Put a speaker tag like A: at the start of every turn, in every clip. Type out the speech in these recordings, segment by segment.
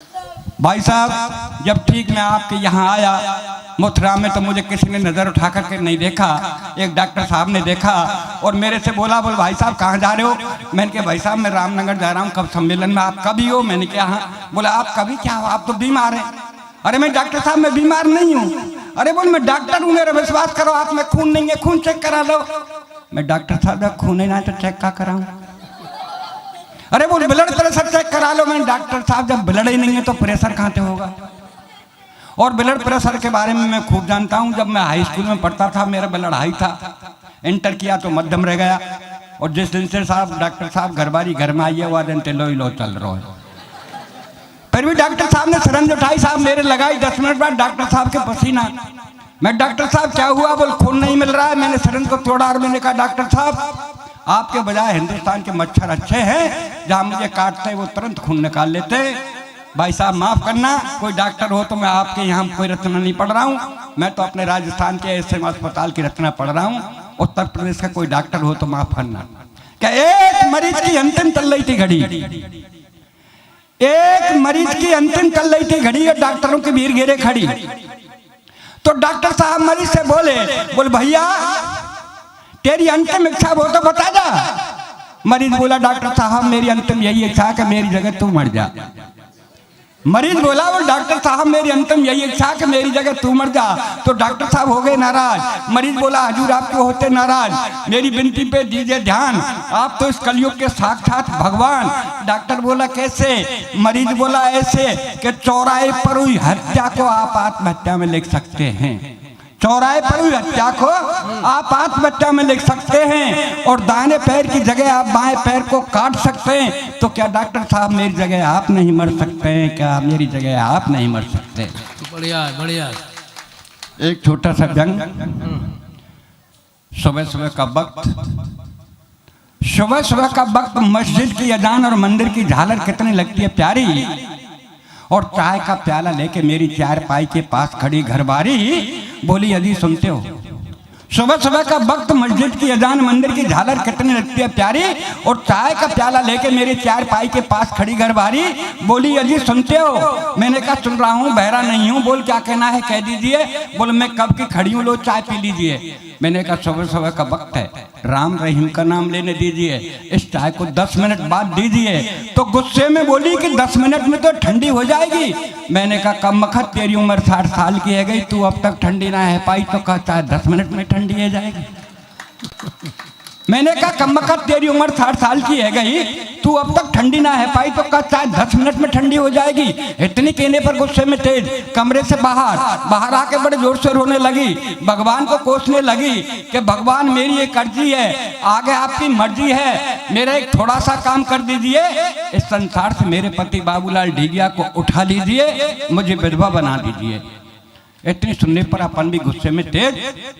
A: भाई साहब, जब ठीक मैं आपके यहाँ आया मथुरा में तो मुझे किसी ने नज़र उठा करके नहीं देखा। एक डॉक्टर साहब ने देखा और मेरे से बोल भाई साहब कहाँ जा रहे हो? मैंने कहा भाई साहब मैं रामनगर जा रहा हूँ कब सम्मेलन में। आप कभी हो? मैंने कहा हाँ। बोला आप कभी क्या हो? आप तो बीमार हैं। अरे मैं डॉक्टर साहब मैं बीमार नहीं हूँ। अरे बोल मैं डॉक्टर हूँ, मेरा विश्वास करो। आप में खून नहीं है, खून चेक करा लो। मैं डॉक्टर साहब जब खून नहीं ना तो चेक क्या कराऊँ? अरे बोल ब्लड प्रेशर चेक करा लो। मैं डॉक्टर साहब जब ब्लड ही नहीं है तो प्रेशर कहाँ से होगा? और ब्लड प्रेशर के बारे में मैं खूब जानता हूँ। जब मैं हाई स्कूल में पढ़ता था मेरा ब्लड हाई था, इंटर किया तो मध्यम रह गया। और जिस दिन से साहब डॉक्टर साहब घरबारी घर में आई है वह दिन लो ही लो चल रहा है। फिर भी डॉक्टर साहब ने सिरंज उठाई, साहब मेरे लगाई। 10 मिनट बाद डॉक्टर साहब के पसीना। मैं डॉक्टर साहब क्या हुआ? बोल खून नहीं मिल रहा है। मैंने सिरंज को तोड़ा और मैंने कहा डॉक्टर साहब आपके बजाय हिंदुस्तान के मच्छर अच्छे हैं, जहाँ मुझे काटते वो तुरंत खून निकाल लेते। भाई साहब माफ़ करना, कोई डॉक्टर हो तो मैं आपके यहाँ कोई रचना नहीं पढ़ रहा हूँ। मैं तो अपने राजस्थान के एसएम अस्पताल की रचना पढ़ रहा हूँ। उत्तर प्रदेश का कोई डॉक्टर हो तो माफ़ करना। क्या एक मरीज की अंतिम चल रही थी घड़ी, एक मरीज की अंतिम चल रही थी घड़ी और डॉक्टरों की भीड़ घेरे खड़ी। तो डॉक्टर साहब मरीज से बोल भैया तेरी अंतिम इच्छा हो तो बता जा। मरीज बोला डॉक्टर साहब मेरी अंतिम यही इच्छा है कि मेरी जगह तू मर जा। मरीज बोला वो डॉक्टर साहब मेरी अंतिम यही इच्छा है कि मेरी जगह तू मर जा। तो डॉक्टर साहब हो गए नाराज। मरीज बोला हजूर आप क्यों होते नाराज? मेरी विनती पे दीजिए ध्यान, आप तो इस कलयुग के साक्षात भगवान। डॉक्टर बोला कैसे? मरीज बोला ऐसे कि चौराहे पर हुई हत्या को आप आत्महत्या में लिख सकते हैं। चौराहे पर हुई हत्या को आप आत्महत्या में लिख सकते हैं और दाहिने पैर की जगह आप बाएं पैर को काट सकते हैं। तो क्या डॉक्टर साहब मेरी जगह आप नहीं मर सकते हैं? क्या मेरी जगह आप नहीं मर सकते?
B: बढ़िया बढ़िया।
A: एक छोटा सा जंग। सुबह सुबह का वक्त, सुबह सुबह का वक्त मस्जिद की अजान और मंदिर की झालर कितनी लगती है प्यारी। और चाय का प्याला लेके मेरी चारपाई के पास खड़ी घरबारी बोली यदि सुनते हो। सुबह सुबह का वक्त मस्जिद की अजान मंदिर की झालर कितनी लगती है प्यारी। और चाय का प्याला लेके मेरी चारपाई के पास खड़ी घरबारी बोली यदि सुनते हो। मैंने कहा सुन रहा हूँ, बहरा नहीं हूँ। बोल क्या कहना है कह दीजिए। बोल मैं कब की खड़ी हूँ, लो चाय पी लीजिए। मैंने कहा सुबह सुबह का वक्त है, राम रहीम का नाम लेने दीजिए, इस चाय को 10 मिनट बाद दीजिए। तो गुस्से में बोली कि 10 मिनट में तो ठंडी हो जाएगी। मैंने कहा कम वक्त तेरी उम्र 60 साल की है गई, तू अब तक ठंडी ना है पाई तो कहा चाय 10 मिनट में ठंडी हो जाएगी। मैंने कहा कम वक्त तेरी उम्र 60 साल की है गई, तू अब तक ठंडी ना है पाई तो कहा चाय 10 मिनट में ठंडी हो जाएगी। इतनी कहने पर गुस्से में तेज कमरे से बाहर आके बड़े जोर से रोने लगी। भगवान को कोसने लगी कि भगवान मेरी एक अर्जी है, आगे आपकी मर्जी है, मेरा एक थोड़ा सा काम कर दीजिए। इस संसार से मेरे पति बाबूलाल ढीगिया को उठा लीजिए, मुझे विधवा बना दीजिए। इतनी सुनने पर अपन भी गुस्से में तेज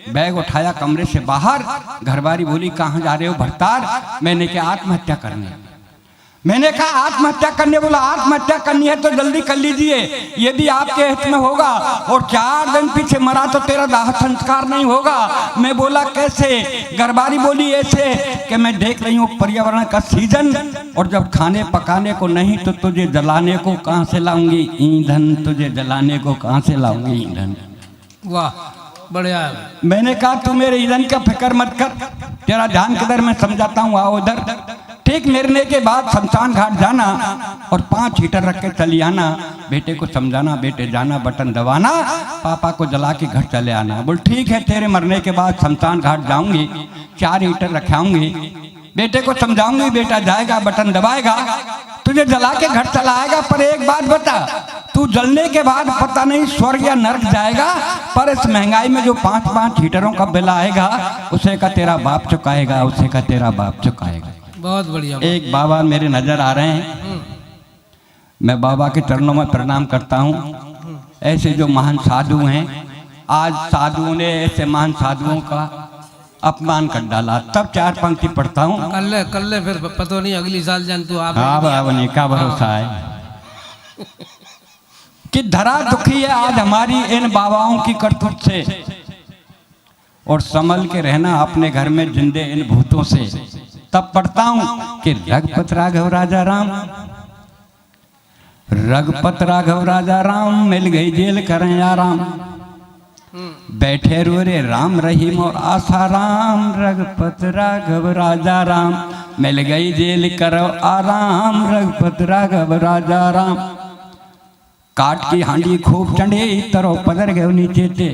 A: बैग उठाया कमरे से बाहर। घरवारी बोली कहाँ जा रहे हो भरतार? मैंने कहा आत्महत्या करने। मैंने कहा आत्महत्या करने? बोला आत्महत्या करनी है तो जल्दी कर लीजिए, ये भी आपके हित में होगा। और 4 दिन पीछे मरा तो तेरा दाह संस्कार नहीं होगा। मैं बोला कैसे? घरवारी बोली ऐसे कि मैं देख रही हूँ पर्यावरण का सीजन, और जब खाने पकाने को नहीं तो तुझे जलाने को कहाँ से लाऊंगी ईंधन, तुझे जलाने को कहाँ से लाऊंगी ईंधन।
B: वाह बढ़िया।
A: मैंने कहा तू मेरे ईंधन का फिक्र मत कर, तेरा ध्यान किधर मैं समझाता हूँ, आओ उधर। ठीक निर्णय के बाद शमशान घाट जाना और 5 हीटर रख के चली आना। बेटे को समझाना बेटे जाना बटन दबाना, पापा को जला के घर चले आना। बोल ठीक है तेरे मरने के बाद शमशान घाट जाऊंगी, 4 हीटर रखाऊंगी, बेटे को समझाऊंगी, बेटा जाएगा बटन दबाएगा, तुझे जला के घर चला आएगा। पर एक बात बता, तू जलने के बाद पता नहीं स्वर्ग या नरक जाएगा, पर इस महंगाई में जो 5-5 हीटरों का बिल आएगा उसे का तेरा बाप चुकाएगा, उसे का तेरा बाप चुकाएगा।
B: बहुत बढ़िया।
A: एक बाबा मेरे नजर आ रहे हैं, मैं बाबा के चरणों में प्रणाम करता हूँ। ऐसे जो महान साधु हैं, आज साधुओं ने ऐसे महान साधुओं का अपमान कर डाला। तब 4 पंक्ति पढ़ता हूँ।
B: कल ले फिर पता नहीं अगली साल जान तू आप।
A: हाँ बाबा ने क्या भरोसा है कि धरा दुखी है आज हमारी इन बाबाओं की करतूत से, और संभल के रहना अपने घर में जिंदे इन भूतों से। तब पढ़ता हूं कि रघुपत राघव राजा राम रघुपत राघव राजा राम, मिल गई जेल करें आराम। बैठे रो रे राम रहीम और आसाराम, रघुपत राघव राजा राम, मिल गई जेल करो आराम, रघुपत राघव राजा राम। काट की हांडी खूब चढ़े, तरो पदर गए नीचे ते,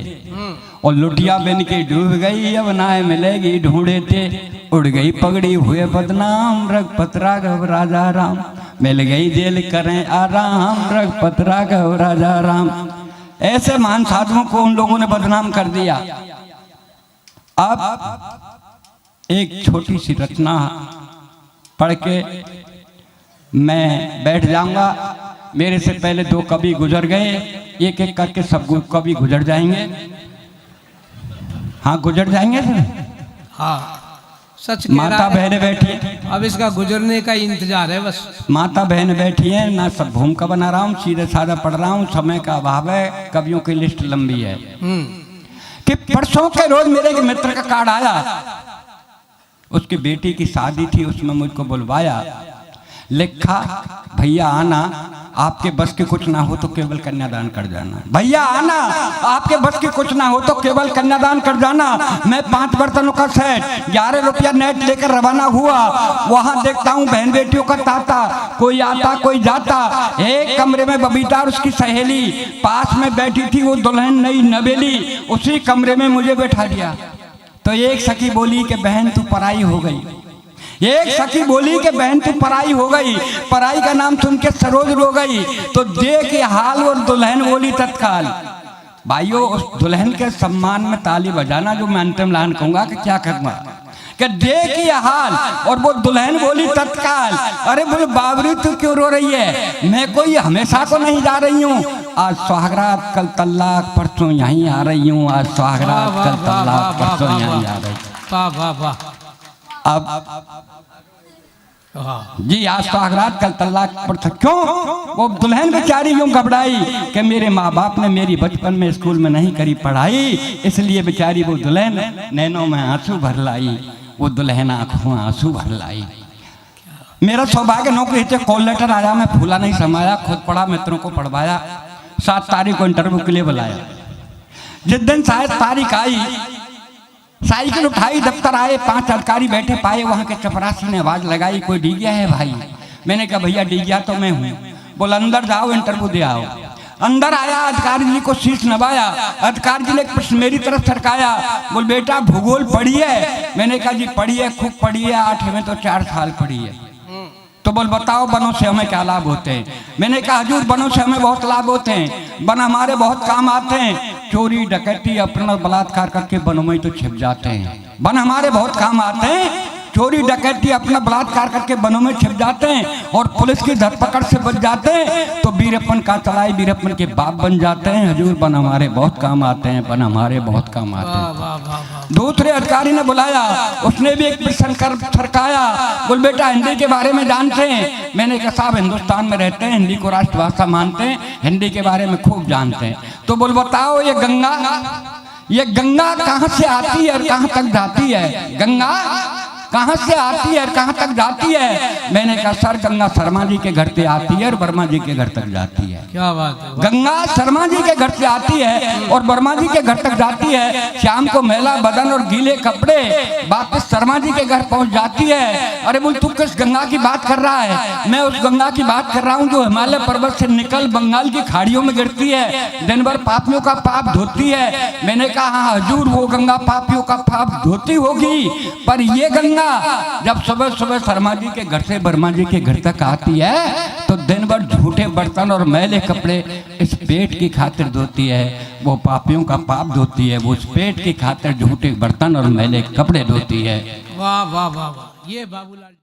A: और लुटिया बन के डूब गई, अब नाय मिलेगी ढूंढे थे। उड़ गई पगड़ी हुए बदनाम, रघुपत राघव राजा राम, मिल गई जेल करें आराम, रघुपत राघव राजा राम। ऐसे महान साधुओं को उन लोगों ने बदनाम कर दिया। अब एक छोटी सी रचना पढ़ के मैं बैठ जाऊंगा। मेरे से पहले दो कवि गुजर गए, एक एक करके सब कवि गुजर जाएंगे। हाँ गुजर जाएंगे सर।
B: हाँ सच कह
A: माता
B: रहा है।
A: बहनें बैठी है,
B: अब इसका गुजरने का इंतजार है बस।
A: माता बहन बैठी है ना, सब भूम का बना रहा हूँ, सीधे साधा पढ़ रहा हूँ, समय का अभाव है, कवियों की लिस्ट लंबी है। कि परसों के रोज मेरे एक मित्र का कार्ड आया, उसकी बेटी की शादी थी, उसमें मुझको बुलवाया, लिखा भैया आना, आपके बस के कुछ ना हो तो केवल कन्यादान कर जाना। भैया आना, आपके बस के कुछ ना हो तो केवल कन्यादान कर जाना। मैं 5 बर्तनों का सेट 11 रुपया नेट लेकर रवाना हुआ। वहां देखता हूँ बहन बेटियों का ताता, कोई आता कोई जाता। एक कमरे में बबीता और उसकी सहेली, पास में बैठी थी वो दुल्हन नई नवेली, उसी कमरे में मुझे बैठा दिया। तो एक सखी बोली कि बहन तू पराई हो गई। एक सखी बोली कि बहन तू पराई हो गई। पराई का नाम सुन के सरोज रो गई। तो देख ये हाल, और दुल्हन बोली तत्काल। भाइयों उस दुल्हन के सम्मान में ताली बजाना, जो मैं अंतिम लाइन कहूंगा कि क्या कहूंगा कि देख ये हाल, और वो दुल्हन बोली तत्काल, अरे बोले बाबरी तू क्यों रो रही है, मैं कोई हमेशा को नहीं जा रही हूँ। आज सुहागरात कल तल्लाक, परसों यहीं आ रही हूँ। आज सुहागरात कल तल्लाक, परसों यहीं आ रही।
B: वाह वाह वाह।
A: अब जी आज सुहागरात कल तल्लाक पर था। क्यों? वो दुल्हन बेचारी यूं घबराई कि मेरे माँ बाप ने मेरी बचपन में स्कूल में नहीं करी पढ़ाई, इसलिए बेचारी वो दुल्हन नैनों में आंसू भर लाई, वो दुल्हन आंखों आंसू भर लाई। मेरा सौभाग्य नौकरी से कॉल लेटर आया, मैं फूला नहीं समाया, खुद पढ़ा, मित्रों को पढ़वाया। 7 तारीख को इंटरव्यू के लिए बुलाया। जिस दिन शायद तारीख आई, साइकिल उठाई, दफ्तर आए, 5 अधिकारी बैठे पाए। वहां के चपरासी ने आवाज लगाई, कोई डी गया है भाई? मैंने कहा भैया डी गया तो मैं हूँ। बोला अंदर जाओ, इंटरव्यू दे आओ। अंदर आया, अधिकारी जी को शीश नवाया। अधिकारी जी ने एक प्रश्न मेरी तरफ सरकाया, बोल बेटा भूगोल पढ़ी है? मैंने कहा जी पढ़ी है, खूब पढ़ी है, 8 में तो 4 साल पढ़ी है। तो बोल बताओ वनों से हमें क्या लाभ होते हैं? मैंने कहा हजूर वनों से हमें बहुत लाभ होते हैं, वन हमारे बहुत काम आते हैं। चोरी डकैती अपना बलात्कार करके वनों में तो छिप जाते हैं। वन हमारे बहुत काम आते हैं, चोरी डकैती अपना बलात्कार करके वनों में छिप जाते हैं, और पुलिस की धरपकड़ से बच जाते हैं तो वीरप्पन का चलाई वीरप्पन के बाप बन जाते हैं। हजूर वन हमारे बहुत काम आते हैं, वन हमारे बहुत काम आते हैं। दूसरे अधिकारी ने बुलाया, उसने भी एक प्रश्न कर सरकाया, बोल बेटा हिंदी के बारे में जानते हैं? मैंने कहा साहब हिंदुस्तान में रहते हैं, हिंदी को राष्ट्रभाषा मानते हैं, हिंदी के बारे में खूब जानते हैं। तो बोल बताओ ये गंगा कहाँ से आती है और कहाँ तक जाती है? गंगा कहाँ से आती है और कहाँ तक जाती है? मैंने कहा सर गंगा शर्मा जी के घर से आती है और वर्मा जी के घर तक जाती है।
B: क्या बात है?
A: गंगा शर्मा जी के घर से आती है और वर्मा जी के घर तक जाती है। शाम को मैला बदन और गीले कपड़े वापस शर्मा जी के घर पहुंच जाती है। अरे बोल तू किस गंगा की बात कर रहा है? मैं उस गंगा की बात कर रहा हूँ जो हिमालय पर्वत से निकल बंगाल की खाड़ियों में गिरती है, दिन भर पापियों का पाप धोती है। मैंने कहा हाँ हजूर वो गंगा पापियों का पाप धोती होगी, पर ये गंगा जब सुबह सुबह शर्मा जी के घर से वर्मा जी के घर तक आती है तो दिन भर झूठे बर्तन और मैले कपड़े इस पेट की खातिर धोती है। वो पापियों का पाप धोती है, वो इस पेट की खातिर झूठे बर्तन और मैले कपड़े धोती है।
B: वाह वाह वाह वाह। ये बाबूलाल